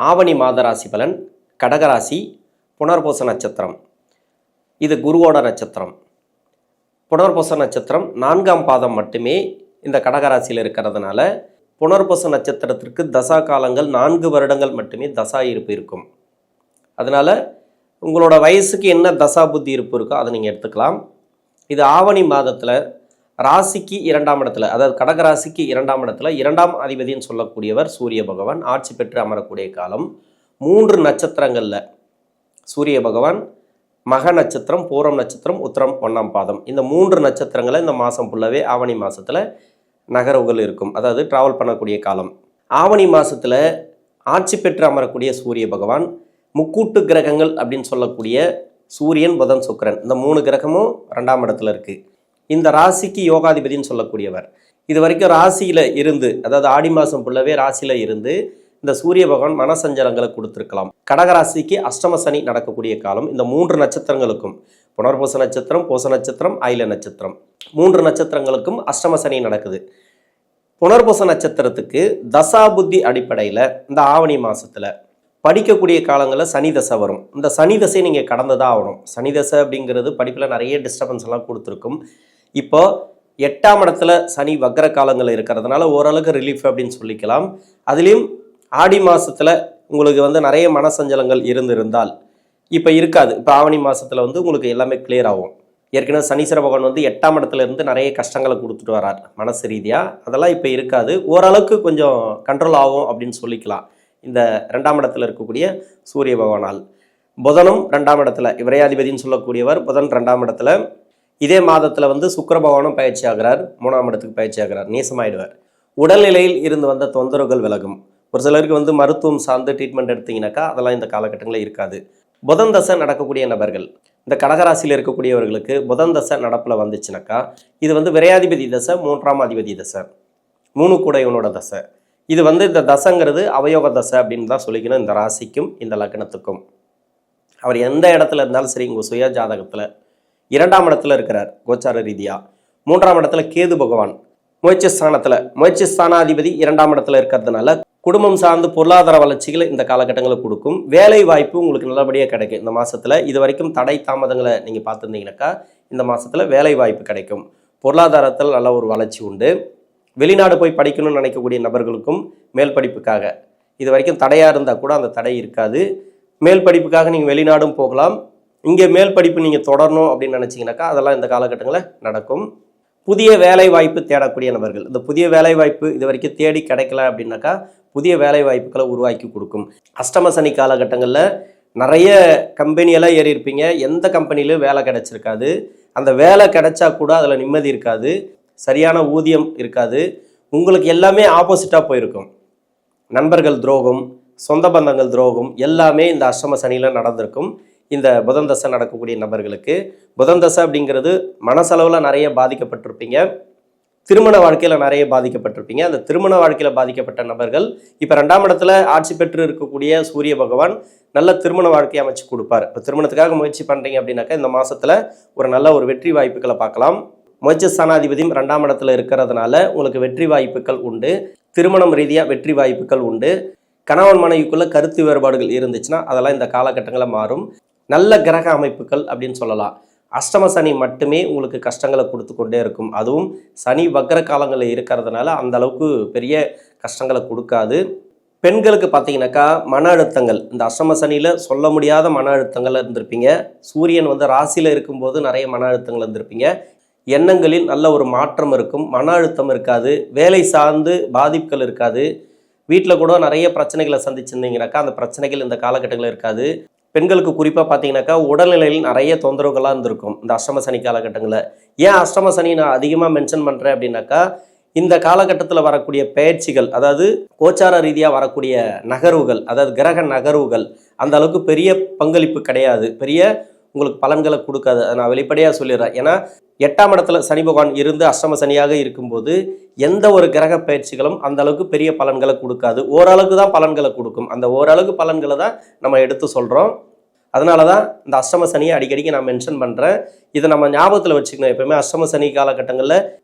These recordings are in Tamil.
ஆவணி மாத ராசி பலன். கடகராசி, புனர்பூச நட்சத்திரம். இது குருவோட நட்சத்திரம். புனர்பூச நட்சத்திரம் 4ஆம் பாதம் மட்டுமே இந்த கடகராசியில் இருக்கிறதுனால புனர்பூச நட்சத்திரத்திற்கு தசா காலங்கள் 4 வருடங்கள் மட்டுமே தசா இருப்பு இருக்கும். அதனால் உங்களோட வயசுக்கு என்ன தசா புத்தி இருப்பு இருக்கோ அதை நீங்கள் எடுத்துக்கலாம். இது ஆவணி மாதத்தில் ராசிக்கு 2ஆம் இடத்துல, அதாவது கடகராசிக்கு 2ஆம் இடத்துல 2ஆம் அதிபதினு சொல்லக்கூடியவர் சூரிய பகவான் ஆட்சி பெற்று அமரக்கூடிய காலம். 3 நட்சத்திரங்களில் சூரிய பகவான் மக நட்சத்திரம், பூரம் நட்சத்திரம், உத்திரம் 1ஆம் பாதம், இந்த 3 நட்சத்திரங்களை இந்த மாதம் ஃபுல்லாகவே ஆவணி மாதத்தில் நகர்வுகள் இருக்கும், அதாவது ட்ராவல் பண்ணக்கூடிய காலம். ஆவணி மாதத்தில் ஆட்சி பெற்று அமரக்கூடிய சூரிய பகவான் முக்கூட்டு கிரகங்கள் அப்படின்னு சொல்லக்கூடிய சூரியன், புதன், சுக்கிரன், இந்த 3 கிரகமும் 2ஆம் இடத்துல இருக்குது. இந்த ராசிக்கு யோகாதிபதினு சொல்லக்கூடியவர். இது வரைக்கும் ராசியில் இருந்து, அதாவது ஆடி மாதம் ஃபுல்லாகவே ராசியில் இருந்து இந்த சூரிய பகவான் மனசஞ்சலங்களை கொடுத்துருக்கலாம். கடகராசிக்கு அஷ்டம சனி நடக்கக்கூடிய காலம். இந்த 3 நட்சத்திரங்களுக்கும், புனர்பூச நட்சத்திரம், பூச நட்சத்திரம், ஆயில நட்சத்திரம், 3 நட்சத்திரங்களுக்கும் அஷ்டம சனி நடக்குது. புனர்பூச நட்சத்திரத்துக்கு தசா புத்தி அடிப்படையில் இந்த ஆவணி மாதத்தில் படிக்கக்கூடிய காலங்களில் சனி தசை வரும். இந்த சனி தசை நீங்கள் கடந்து தான் ஆகணும். சனி தசை அப்படிங்கிறது படிப்பில் நிறைய டிஸ்டர்பன்ஸ் எல்லாம் கொடுத்துருக்கும். இப்போ 8ஆம் இடத்துல சனி வக்ர காலங்கள் இருக்கிறதுனால ஓரளவுக்கு ரிலீஃப் அப்படின்னு சொல்லிக்கலாம். அதுலேயும் ஆடி மாதத்தில் உங்களுக்கு நிறைய மனசஞ்சலங்கள் இருந்திருந்தால் இப்போ இருக்காது. இப்போ ஆவணி மாதத்தில் உங்களுக்கு எல்லாமே கிளியர் ஆகும். ஏற்கனவே சனீஸ்வர பகவான் 8ஆம் இடத்துல இருந்து நிறைய கஷ்டங்களை கொடுத்துட்டு வரார் மனசு ரீதியாக. அதெல்லாம் இப்போ இருக்காது, ஓரளவுக்கு கொஞ்சம் கண்ட்ரோல் ஆகும் அப்படின்னு சொல்லிக்கலாம். இந்த 2ஆம் இடத்துல இருக்கக்கூடிய சூரிய பகவானால். புதனும் 2ஆம் இடத்துல, விரையாதிபதினு சொல்லக்கூடியவர் புதன் 2ஆம் இடத்துல. இதே மாதத்தில் சுக்கிர பகவானும் பயிற்சி ஆகிறார், 3ஆம் இடத்துக்கு பயிற்சி ஆகிறார், நீசமாயிடுவார். உடல்நிலையில் இருந்து வந்த தொந்தரவுகள் விலகும். ஒரு சிலருக்கு மருத்துவம் சார்ந்து ட்ரீட்மெண்ட் எடுத்தீங்கன்னாக்கா அதெல்லாம் இந்த காலகட்டங்களில் இருக்காது. புதன் தசை நடக்கக்கூடிய நபர்கள், இந்த கடகராசியில் இருக்கக்கூடியவர்களுக்கு புதன் தசை நடப்பில் வந்துச்சுனாக்கா இது விரையாதிபதி தசை, 3ஆம் அதிபதி தசை, 3 கூட இவனோட தசை. இது இந்த தசைங்கிறது அவயோக தசை அப்படின்னு தான் சொல்லிக்கணும். இந்த ராசிக்கும் இந்த லக்னத்துக்கும் அவர் எந்த இடத்துல இருந்தாலும் சரி, உங்கள் சுய ஜாதகத்தில் 2ஆம் இடத்துல இருக்கிறார் கோச்சார ரீதியாக. 3ஆம் இடத்துல கேது பகவான் முயற்சி ஸ்தானத்தில், முயற்சி ஸ்தானாதிபதி 2ஆம் இடத்துல இருக்கிறதுனால குடும்பம் சார்ந்து பொருளாதார வளர்ச்சிகளை இந்த காலகட்டங்களில் கொடுக்கும். வேலை வாய்ப்பு உங்களுக்கு நல்லபடியாக கிடைக்கும் இந்த மாதத்தில். இது வரைக்கும் தடை தாமதங்களை நீங்கள் பார்த்துருந்தீங்கன்னாக்கா இந்த மாதத்தில் வேலை வாய்ப்பு கிடைக்கும். பொருளாதாரத்தில் நல்ல ஒரு வளர்ச்சி உண்டு. வெளிநாடு போய் படிக்கணும்னு நினைக்கக்கூடிய நபர்களுக்கும் மேல் படிப்புக்காக இது வரைக்கும் தடையாக இருந்தால் கூட அந்த தடை இருக்காது. மேல் படிப்புக்காக நீங்கள் வெளிநாடும் போகலாம். இங்கே மேல் படிப்பு நீங்கள் தொடரணும் அப்படின்னு நினச்சிங்கனாக்கா அதெல்லாம் இந்த காலகட்டங்களில் நடக்கும். புதிய வேலை வாய்ப்பு தேடக்கூடிய நபர்கள், இந்த புதிய வேலை வாய்ப்பு இது வரைக்கும் தேடி கிடைக்கல அப்படின்னாக்கா புதிய வேலை வாய்ப்புகளை உருவாக்கி கொடுக்கும். அஷ்டம சனி காலகட்டங்களில் நிறைய கம்பெனியெல்லாம் ஏறி இருப்பீங்க, எந்த கம்பெனிலையும் வேலை கிடைச்சிருக்காது. அந்த வேலை கிடைச்சா கூட அதில் நிம்மதி இருக்காது, சரியான ஊதியம் இருக்காது. உங்களுக்கு எல்லாமே ஆப்போசிட்டாக போயிருக்கும். நண்பர்கள் துரோகம், சொந்த பந்தங்கள் துரோகம் எல்லாமே இந்த அஷ்டம சனியில் நடந்திருக்கும். இந்த புதன் தசை நடக்கக்கூடிய நபர்களுக்கு புதன் தசை அப்படிங்கிறது மனசளவில் நிறைய பாதிக்கப்பட்டிருப்பீங்க, திருமண வாழ்க்கையில் நிறைய பாதிக்கப்பட்டிருப்பீங்க. அந்த திருமண வாழ்க்கையில் பாதிக்கப்பட்ட நபர்கள் இப்போ 2ஆம் இடத்துல ஆட்சி பெற்று இருக்கக்கூடிய சூரிய பகவான் நல்ல திருமண வாழ்க்கையை அமைச்சு கொடுப்பார். இப்போ திருமணத்துக்காக முயற்சி பண்ணுறீங்க அப்படின்னாக்கா இந்த மாதத்தில் ஒரு நல்ல ஒரு வெற்றி வாய்ப்புகளை பார்க்கலாம். முயற்சி ஸ்தானாதிபதியும் 2ஆம் இடத்துல இருக்கிறதுனால உங்களுக்கு வெற்றி வாய்ப்புகள் உண்டு. திருமணம் ரீதியாக வெற்றி வாய்ப்புகள் உண்டு. கணவன் மனைவிக்குள்ள கருத்து வேறுபாடுகள் இருந்துச்சுன்னா அதெல்லாம் இந்த காலகட்டங்களில் மாறும். நல்ல கிரக அமைப்புகள் அப்படின்னு சொல்லலாம். அஷ்டம சனி மட்டுமே உங்களுக்கு கஷ்டங்களை கொடுத்து கொண்டே இருக்கும். அதுவும் சனி வக்ர காலங்களில் இருக்கிறதுனால அந்த அளவுக்கு பெரிய கஷ்டங்களை கொடுக்காது. பெண்களுக்கு பார்த்தீங்கன்னாக்கா மன அழுத்தங்கள், இந்த அஷ்டம சனியில் சொல்ல முடியாத மன அழுத்தங்கள் இருந்திருப்பீங்க. சூரியன் ராசியில் இருக்கும்போது நிறைய மன அழுத்தங்கள் இருந்திருப்பீங்க. எண்ணங்களில் நல்ல ஒரு மாற்றம் இருக்கும், மன அழுத்தம் இருக்காது, வேலை சார்ந்து பாதிப்புகள் இருக்காது. வீட்டில் கூட நிறைய பிரச்சனைகளை சந்திச்சிருந்தீங்கன்னாக்கா அந்த பிரச்சனைகள் இந்த காலகட்டங்களில் இருக்காது. பெண்களுக்கு குறிப்பாக பார்த்தீங்கன்னாக்கா உடல்நிலையில் நிறைய தொந்தரவுகளாக இருந்திருக்கும் இந்த அஷ்டம சனி காலகட்டங்களில். ஏன் அஷ்டம சனி நான் அதிகமாக மென்ஷன் பண்ணுறேன் அப்படின்னாக்கா இந்த காலகட்டத்தில் வரக்கூடிய பயிற்சிகள், அதாவது கோச்சார ரீதியாக வரக்கூடிய நகர்வுகள், அதாவது கிரக நகர்வுகள் அந்த அளவுக்கு பெரிய பங்களிப்பு கிடையாது, பெரிய உங்களுக்கு பலன்களை கொடுக்காது. அதை நான் வெளிப்படையாக சொல்லிடுறேன். ஏன்னா 8ஆம் இடத்துல சனி பகவான் இருந்து அஷ்டம சனியாக இருக்கும்போது எந்த ஒரு கிரக பயிற்சிகளும் அந்த அளவுக்கு பெரிய பலன்களை கொடுக்காது. ஓரளவுக்கு தான் பலன்களை கொடுக்கும். அந்த ஓரளவுக்கு பலன்களை தான் நம்ம எடுத்து சொல்கிறோம். அதனால தான் இந்த அஷ்டம சனியை அடிக்கடிக்கு நான் மென்ஷன் பண்ணுறேன். இதை நம்ம ஞாபகத்தில் வச்சுக்கணும். எப்பவுமே அஷ்டம சனி காலகட்டங்களில்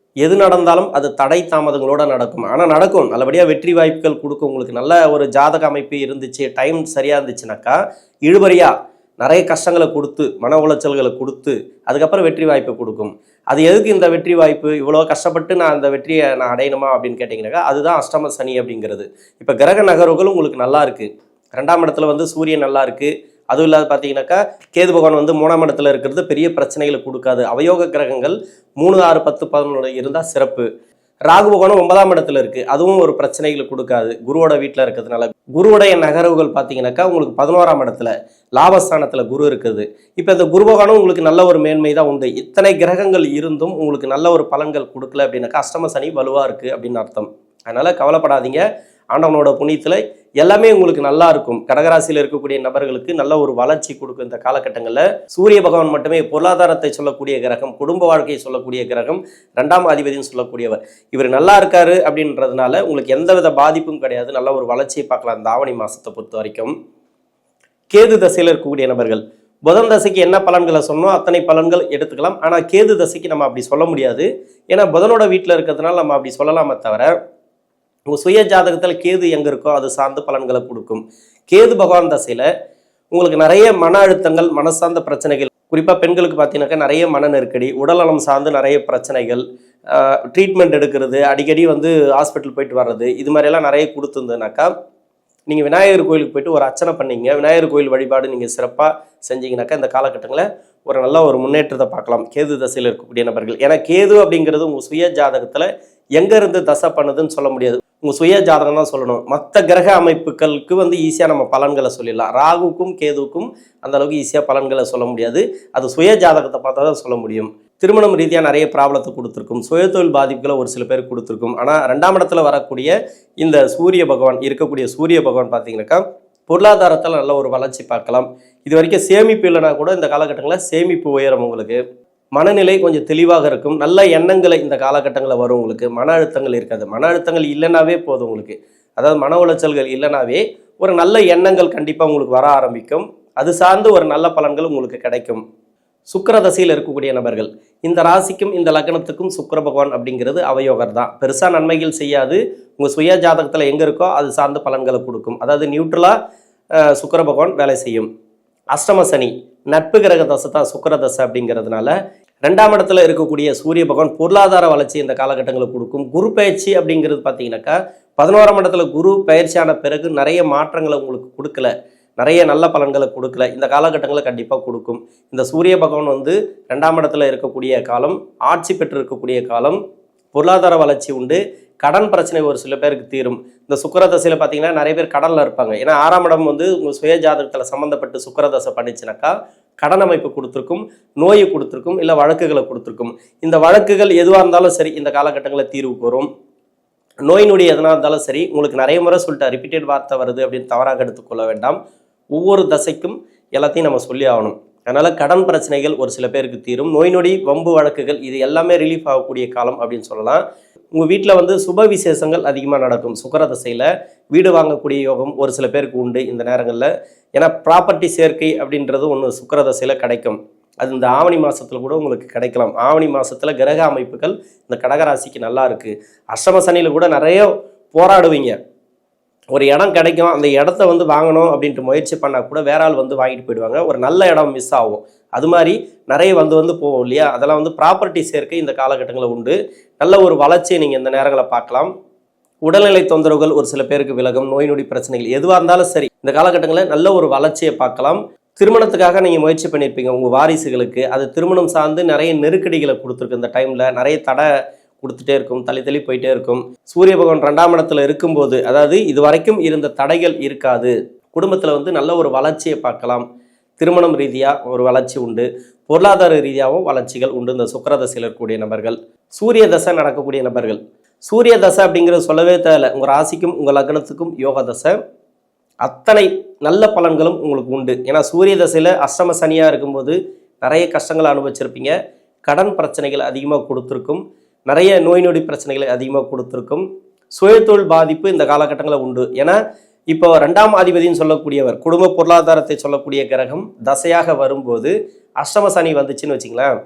எது நடந்தாலும் அது தடை தாமதங்களோட நடக்கும். ஆனால் நடக்கும், நல்லபடியாக வெற்றி வாய்ப்புகள் கொடுக்கும். உங்களுக்கு நல்ல ஒரு ஜாதக அமைப்பு இருந்துச்சு, டைம் சரியாக இருந்துச்சுனாக்கா இழுபறியாக நிறைய கஷ்டங்களை கொடுத்து மன உளைச்சல்களை கொடுத்து அதுக்கப்புறம் வெற்றி வாய்ப்பை கொடுக்கும். அது எதுக்கு இந்த வெற்றி வாய்ப்பு, இவ்வளோ கஷ்டப்பட்டு நான் அந்த வெற்றியை நான் அடையணுமா அப்படின்னு கேட்டிங்கனாக்கா அதுதான் அஷ்டம சனி அப்படிங்கிறது. இப்போ கிரக நகர்வுகளும் உங்களுக்கு நல்லா இருக்குது. 2ஆம் இடத்துல வந்து சூரியன் நல்லா இருக்குது. அதுவும் இல்லாத பார்த்தீங்கன்னாக்கா கேது பகவான் வந்து 3ஆம் இடத்துல இருக்கிறது பெரிய பிரச்சனைகளை கொடுக்காது. அவயோக கிரகங்கள் 3, 6, 10, 11 இருந்தால் சிறப்பு. ராகு பகவானும் 9ஆம் இடத்துல இருக்குது, அதுவும் ஒரு பிரச்சனைகளை கொடுக்காது குருவோட வீட்டில் இருக்கிறதுனால. குருவுடைய நகர்வுகள் பார்த்தீங்கன்னாக்கா உங்களுக்கு 11ஆம் இடத்துல லாபஸ்தானத்தில் குரு இருக்குது. இப்போ இந்த குரு பகவானும் உங்களுக்கு நல்ல ஒரு மேன்மை தான் உண்டு. இத்தனை கிரகங்கள் இருந்தும் உங்களுக்கு நல்ல ஒரு பலன்கள் கொடுக்கல அப்படின்னாக்கா அஷ்டம சனி வலுவாக இருக்குது அப்படின்னு அர்த்தம். அதனால் கவலைப்படாதீங்க. ஆண்டவனோட புண்ணியத்தில் எல்லாமே உங்களுக்கு நல்லா இருக்கும். கடகராசியில் இருக்கக்கூடிய நபர்களுக்கு நல்ல ஒரு வளர்ச்சி கொடுக்கும். இந்த காலகட்டங்களில் சூரிய பகவான் மட்டுமே பொருளாதாரத்தை சொல்லக்கூடிய கிரகம், குடும்ப வாழ்க்கையை சொல்லக்கூடிய கிரகம், 2ஆம் அதிபதினு சொல்லக்கூடியவர். இவர் நல்லா இருக்காரு அப்படின்றதுனால உங்களுக்கு எந்தவித பாதிப்பும் கிடையாது. நல்ல ஒரு வளர்ச்சியை பார்க்கலாம் இந்த ஆவணி மாதத்தை பொறுத்த வரைக்கும். கேது தசையில் இருக்கக்கூடிய நபர்கள் புதன் தசைக்கு என்ன பலன்களை சொன்னோம் அத்தனை பலன்கள் எடுத்துக்கலாம். ஆனால் கேது தசைக்கு நம்ம அப்படி சொல்ல முடியாது. ஏன்னா புதனோட வீட்டில் இருக்கிறதுனால நம்ம அப்படி சொல்லலாமே தவிர உங்கள் சுய ஜாதகத்தில் கேது எங்கே இருக்கோ அது சார்ந்த பலன்களை கொடுக்கும். கேது பகவான் தசையில் உங்களுக்கு நிறைய மன அழுத்தங்கள், மனசார்ந்த பிரச்சனைகள், குறிப்பாக பெண்களுக்கு பார்த்தீங்கன்னாக்கா நிறைய மன நெருக்கடி, உடல்நலம் சார்ந்து நிறைய பிரச்சனைகள், ட்ரீட்மெண்ட் எடுக்கிறது, அடிக்கடி வந்து ஹாஸ்பிட்டல் போயிட்டு வர்றது, இது மாதிரியெல்லாம் நிறைய கொடுத்துருந்ததுனாக்கா நீங்கள் விநாயகர் கோயிலுக்கு போயிட்டு ஒரு அர்ச்சனை பண்ணீங்க, விநாயகர் கோயில் வழிபாடு நீங்கள் சிறப்பாக செஞ்சீங்கன்னாக்கா இந்த காலகட்டங்களில் ஒரு நல்ல ஒரு முன்னேற்றத்தை பார்க்கலாம் கேது தசையில் இருக்கக்கூடிய நபர்கள். ஏன்னா கேது அப்படிங்கிறது உங்கள் சுய ஜாதகத்தில் எங்கேருந்து தசை பண்ணுதுன்னு சொல்ல முடியாது. உங்கள் சுய ஜாதகம் தான் சொல்லணும். மற்ற கிரக அமைப்புகளுக்கு வந்து ஈஸியாக நம்ம பலன்களை சொல்லிடலாம். ராகுக்கும் கேதுவுக்கும் அந்த அளவுக்கு ஈஸியாக பலன்களை சொல்ல முடியாது. அது சுய ஜாதகத்தை பார்த்தா தான் சொல்ல முடியும். திருமணம் ரீதியாக நிறைய ப்ராப்ளத்தை கொடுத்துருக்கும். சுயதொழில் பாதிப்புகளை ஒரு சில பேர் கொடுத்துருக்கும். ஆனால் 2ஆம் இடத்துல வரக்கூடிய இந்த சூரிய பகவான் இருக்கக்கூடிய சூரிய பகவான் பார்த்தீங்கன்னாக்கா பொருளாதாரத்தில் நல்ல ஒரு வளர்ச்சி பார்க்கலாம். இது வரைக்கும் சேமிப்பு இல்லைனா கூட இந்த காலகட்டங்களில் சேமிப்பு உயரும். உங்களுக்கு மனநிலை கொஞ்சம் தெளிவாக இருக்கும். நல்ல எண்ணங்களை இந்த காலகட்டங்களில் வரும். உங்களுக்கு மன அழுத்தங்கள் இருக்காது. மன அழுத்தங்கள் இல்லைனாவே போதும் உங்களுக்கு, அதாவது மன உளைச்சல்கள் இல்லைனாவே ஒரு நல்ல எண்ணங்கள் கண்டிப்பாக உங்களுக்கு வர ஆரம்பிக்கும். அது சார்ந்து ஒரு நல்ல பலன்கள் உங்களுக்கு கிடைக்கும். சுக்கிர தசையில் இருக்கக்கூடிய நபர்கள், இந்த ராசிக்கும் இந்த லக்னத்துக்கும் சுக்கிர பகவான் அப்படிங்கிறது அவயோகர் தான். பெருசாக நன்மைகள் செய்யாது. உங்கள் சுய ஜாதகத்தில் எங்கே இருக்கோ அது சார்ந்த பலன்களை கொடுக்கும். அதாவது நியூட்ரலாக சுக்கிர பகவான் வேலை செய்யும். அஷ்டம சனி நட்பு கிரக தசை தான் சுக்கிர தசை அப்படிங்கிறதுனால 2ஆம் இடத்துல இருக்கக்கூடிய சூரிய பகவான் பொருளாதார வளர்ச்சி இந்த காலகட்டங்களுக்கு கொடுக்கும். குரு பயிற்சி அப்படிங்கிறது பார்த்தீங்கன்னாக்கா 11ஆம் இடத்துல குரு பயிற்சியான பிறகு நிறைய மாற்றங்களை உங்களுக்கு கொடுக்கல, நிறைய நல்ல பலன்களை கொடுக்கல. இந்த காலகட்டங்களை கண்டிப்பாக கொடுக்கும். இந்த சூரிய பகவான் வந்து 2ஆம் இடத்துல இருக்கக்கூடிய காலம், ஆட்சி பெற்று இருக்கக்கூடிய காலம், பொருளாதார வளர்ச்சி உண்டு. கடன் பிரச்சனை ஒரு சில பேருக்கு தீரும். இந்த சுக்கிர தசையில் பார்த்தீங்கன்னா நிறைய பேர் கடனில் இருப்பாங்க. ஏன்னா 6ஆம் இடம் வந்து உங்கள் சுய ஜாதகத்தில் சம்மந்தப்பட்டு சுக்கிர தசை பண்ணிச்சுனாக்கா கடன் அமைப்பு கொடுத்துருக்கும், நோயை கொடுத்துருக்கும், இல்லை வழக்குகளை கொடுத்துருக்கும். இந்த வழக்குகள் எதுவாக இருந்தாலும் சரி இந்த காலகட்டங்களில் தீர்வுக்கு வரும். நோய் நொடி எதனா இருந்தாலும் சரி, உங்களுக்கு நிறைய முறை சொல்லிட்டு ரிப்பீட்டட் வார்த்தை வருது அப்படின்னு தவறாக எடுத்துக்கொள்ள வேண்டாம். ஒவ்வொரு தசைக்கும் எல்லாத்தையும் நம்ம சொல்லி ஆகணும். அதனால் கடன் பிரச்சனைகள் ஒரு சில பேருக்கு தீரும். நோய் நொடி, வம்பு வழக்குகள் இது எல்லாமே ரிலீஃப் ஆகக்கூடிய காலம் அப்படின்னு சொல்லலாம். உங்கள் வீட்டில் வந்து சுப விசேஷங்கள் அதிகமாக நடக்கும். சுக்கிர தசையில் வீடு வாங்கக்கூடிய யோகம் ஒரு சில பேருக்கு உண்டு இந்த நேரங்களில். ஏன்னா ப்ராப்பர்ட்டி சேர்க்கை அப்படின்றது ஒன்று சுக்கிர தசையில் கிடைக்கும். அது இந்த ஆவணி மாதத்தில் கூட உங்களுக்கு கிடைக்கலாம். ஆவணி மாதத்தில் கிரக அமைப்புகள் இந்த கடகராசிக்கு நல்லா இருக்குது. அஷ்டம சனியில் கூட நிறைய போராடுவீங்க. ஒரு இடம் கிடைக்கும், அந்த இடத்த வந்து வாங்கணும் அப்படின்ட்டு முயற்சி பண்ணால் கூட வேற ஆள் வந்து வாங்கிட்டு போயிடுவாங்க. ஒரு நல்ல இடம் மிஸ் ஆகும். அது மாதிரி நிறைய வந்து போகும் இல்லையா, அதெல்லாம் வந்து ப்ராப்பர்ட்டி சேர்க்கை இந்த காலகட்டங்களில் உண்டு. நல்ல ஒரு வளர்ச்சியை நீங்கள் இந்த நேரங்களை பார்க்கலாம். உடல்நிலை தொந்தரவுகள் ஒரு சில பேருக்கு விலகும். நோய் நொடி பிரச்சனைகள் எதுவாக இருந்தாலும் சரி இந்த காலகட்டங்களில் நல்ல ஒரு வளர்ச்சியை பார்க்கலாம். திருமணத்துக்காக நீங்கள் முயற்சி பண்ணியிருப்பீங்க உங்கள் வாரிசுகளுக்கு, அது திருமணம் சார்ந்து நிறைய நெருக்கடிகளை கொடுத்துருக்கு. இந்த டைமில் நிறைய தடை கொடுத்துட்டே இருக்கும், தள்ளி போயிட்டே இருக்கும். சூரிய பகவான் 2ஆம் இடத்துல இருக்கும்போது, அதாவது இது வரைக்கும் இருந்த தடைகள் இருக்காது. குடும்பத்தில் வந்து நல்ல ஒரு வளர்ச்சியை பார்க்கலாம். திருமணம் ரீதியாக ஒரு வளர்ச்சி உண்டு. பொருளாதார ரீதியாகவும் வளர்ச்சிகள் உண்டு. இந்த சுக்கிர தசையில் இருக்கக்கூடிய நபர்கள், சூரிய தசை நடக்கக்கூடிய நபர்கள், சூரிய தசை அப்படிங்கிறது சொல்லவே தேவையில்லை. உங்கள் ராசிக்கும் உங்கள் லக்னத்துக்கும் யோக தசை, அத்தனை நல்ல பலன்களும் உங்களுக்கு உண்டு. ஏன்னா சூரிய தசையில் அஷ்டம சனியாக இருக்கும்போது நிறைய கஷ்டங்களை அனுபவிச்சிருப்பீங்க. கடன் பிரச்சனைகள் அதிகமாக கொடுத்துருக்கும். நிறைய நோய் நொடி பிரச்சனைகளை அதிகமாக கொடுத்துருக்கும். சுயத்தொழில் பாதிப்பு இந்த காலகட்டங்களில் உண்டு. ஏன்னா இப்போ 2ஆம் அதிபதினு சொல்லக்கூடியவர் குடும்ப பொருளாதாரத்தை சொல்லக்கூடிய கிரகம் தசையாக வரும்போது அஷ்டம சனி வந்துச்சுன்னு வச்சுங்களேன்,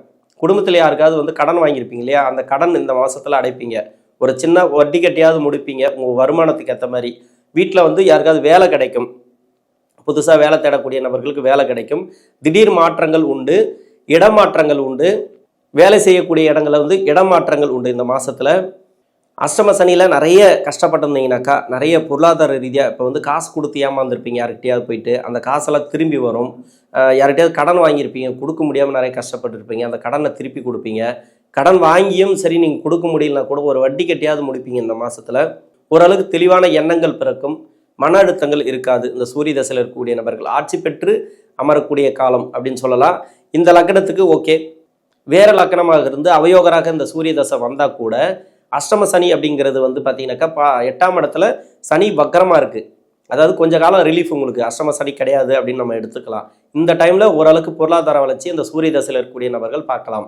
குடும்பத்தில் யாருக்காவது வந்து கடன் வாங்கியிருப்பீங்க இல்லையா, அந்த கடன் இந்த மாதத்தில் அடைப்பீங்க. ஒரு சின்ன வட்டி கட்டியாவது முடிப்பீங்க உங்கள் வருமானத்துக்கு ஏற்ற மாதிரி. வீட்டில் வந்து யாருக்காவது வேலை கிடைக்கும், புதுசாக வேலை தேடக்கூடிய நபர்களுக்கு வேலை கிடைக்கும். திடீர் மாற்றங்கள் உண்டு, இடமாற்றங்கள் உண்டு. வேலை செய்யக்கூடிய இடங்களில் வந்து இடமாற்றங்கள் உண்டு இந்த மாதத்தில். அஷ்டம சனியில் நிறைய கஷ்டப்பட்டிருந்தீங்கனாக்கா, நிறைய பொருளாதார ரீதியாக இப்போ வந்து காசு கொடுத்து ஏமாந்துருப்பீங்க யார்கிட்டையாவது போயிட்டு, அந்த காசெல்லாம் திரும்பி வரும். யார்கிட்டையாவது கடன் வாங்கியிருப்பீங்க, கொடுக்க முடியாமல் நிறைய கஷ்டப்பட்டுருப்பீங்க, அந்த கடனை திருப்பி கொடுப்பீங்க. கடன் வாங்கியும் சரி நீங்கள் கொடுக்க முடியலனா கூட ஒரு வட்டி கட்டியாவது முடிப்பீங்க இந்த மாதத்தில். ஓரளவுக்கு தெளிவான எண்ணங்கள் பிறக்கும், மன அழுத்தங்கள் இருக்காது. இந்த சூரிய தசையில் இருக்கக்கூடிய நபர்கள் ஆட்சி பெற்று அமரக்கூடிய காலம் அப்படின்னு சொல்லலாம். இந்த லக்னத்துக்கு ஓகே. வேறு லக்னமாக இருந்து அவயோகராக இந்த சூரிய தசை வந்தால் கூட அஷ்டம சனி அப்படிங்கிறது வந்து பார்த்தீங்கன்னாக்கா 8ஆம் இடத்துல சனி வக்கரமாக இருக்குது. அதாவது கொஞ்ச காலம் ரிலீஃப் உங்களுக்கு, அஷ்டம சனி கிடையாது அப்படின்னு நம்ம எடுத்துக்கலாம். இந்த டைமில் ஓரளவுக்கு பொருளாதார வளர்ச்சி இந்த சூரிய தசையில் இருக்கக்கூடிய நபர்கள் பார்க்கலாம்.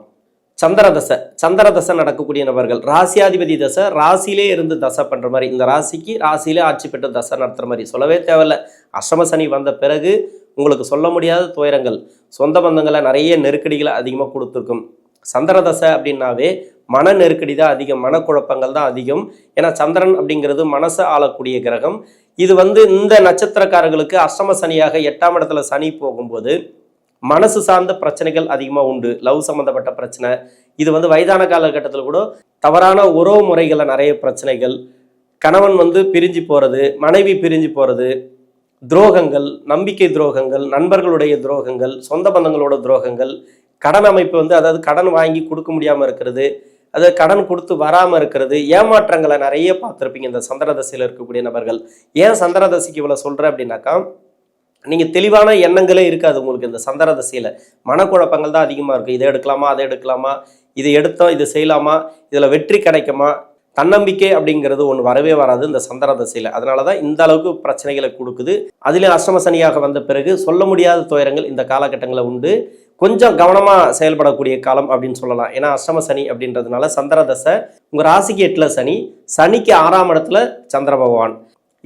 சந்திர தசை நடக்கக்கூடிய நபர்கள், ராசியாதிபதி தசை ராசியிலே இருந்து தசை பண்ணுற மாதிரி, இந்த ராசிக்கு ராசியிலே ஆட்சி பெற்று தசை நடத்துகிற மாதிரி சொல்லவே தேவையில்லை. அஷ்டம சனி வந்த பிறகு உங்களுக்கு சொல்ல முடியாத துயரங்கள், சொந்த பந்தங்களை நிறைய நெருக்கடிகளை அதிகமாக கொடுத்துருக்கும். சந்திர தசை அப்படின்னாவே மன நெருக்கடி தான் அதிகம், மனக்குழப்பங்கள் தான் அதிகம். ஏன்னா சந்திரன் அப்படிங்கிறது மனசை ஆளக்கூடிய கிரகம். இது வந்து இந்த நட்சத்திரக்காரர்களுக்கு அஷ்டம சனியாக 8ஆம் இடத்துல சனி போகும்போது மனசு சார்ந்த பிரச்சனைகள் அதிகமாக உண்டு. லவ் சம்மந்தப்பட்ட பிரச்சனை, இது வந்து வயதான காலகட்டத்தில் கூட தவறான உறவு முறைகளில் நிறைய பிரச்சனைகள், கணவன் வந்து பிரிஞ்சு போகிறது, மனைவி பிரிஞ்சு போகிறது, துரோகங்கள், நம்பிக்கை துரோகங்கள், நண்பர்களுடைய துரோகங்கள், சொந்த பந்தங்களோட துரோகங்கள், கடன் அமைப்பு வந்து அதாவது கடன் வாங்கி கொடுக்க முடியாமல் இருக்கிறது, அதாவது கடன் கொடுத்து வராமல் இருக்கிறது, ஏமாற்றங்களை நிறைய பார்த்துருப்பீங்க இந்த சந்திர தசையில் இருக்கக்கூடிய நபர்கள். ஏன் சந்திர தசைக்கு இவ்வளோ சொல்கிறேன் அப்படின்னாக்கா, நீங்கள் தெளிவான எண்ணங்களே இருக்காது உங்களுக்கு இந்த சந்திர தசையில். மனக்குழப்பங்கள் தான் அதிகமாக இருக்குது. இதை எடுக்கலாமா, அதை எடுக்கலாமா, இதை எடுத்தோம் இது செய்யலாமா, இதில் வெற்றி கிடைக்குமா, தன்னம்பிக்கை அப்படிங்கிறது ஒன்று வரவே வராது இந்த சந்திர தசையில். அதனால தான் இந்த அளவுக்கு பிரச்சனைகளை கொடுக்குது. அதிலே அஷ்டம சனியாக வந்த பிறகு சொல்ல முடியாத துயரங்கள் இந்த காலகட்டங்களில் உண்டு. கொஞ்சம் கவனமாக செயல்படக்கூடிய காலம் அப்படின்னு சொல்லலாம். ஏன்னா அஷ்டம சனி அப்படின்றதுனால சந்திர தசை உங்கள் ராசிக்கு 8ல் சனி, சனிக்கு 6ஆம் இடத்துல சந்திர பகவான்.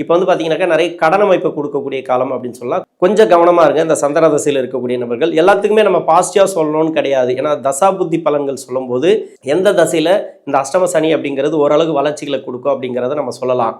இப்போ வந்து பார்த்தீங்கன்னாக்கா நிறைய கடன் அமைப்பை கொடுக்கக்கூடிய காலம் அப்படின்னு சொல்லலாம். கொஞ்சம் கவனமாக இருங்க இந்த சந்திர தசையில் இருக்கக்கூடிய நபர்கள். எல்லாத்துக்குமே நம்ம பாசிட்டிவாக சொல்லணும்னு கிடையாது. ஏன்னா தசா புத்தி பலன்கள் சொல்லும்போது எந்த தசையில் இந்த அஷ்டம சனி அப்படிங்கிறது ஓரளவுக்கு வளர்ச்சிகளை கொடுக்கும் அப்படிங்கிறத நம்ம சொல்லலாம்.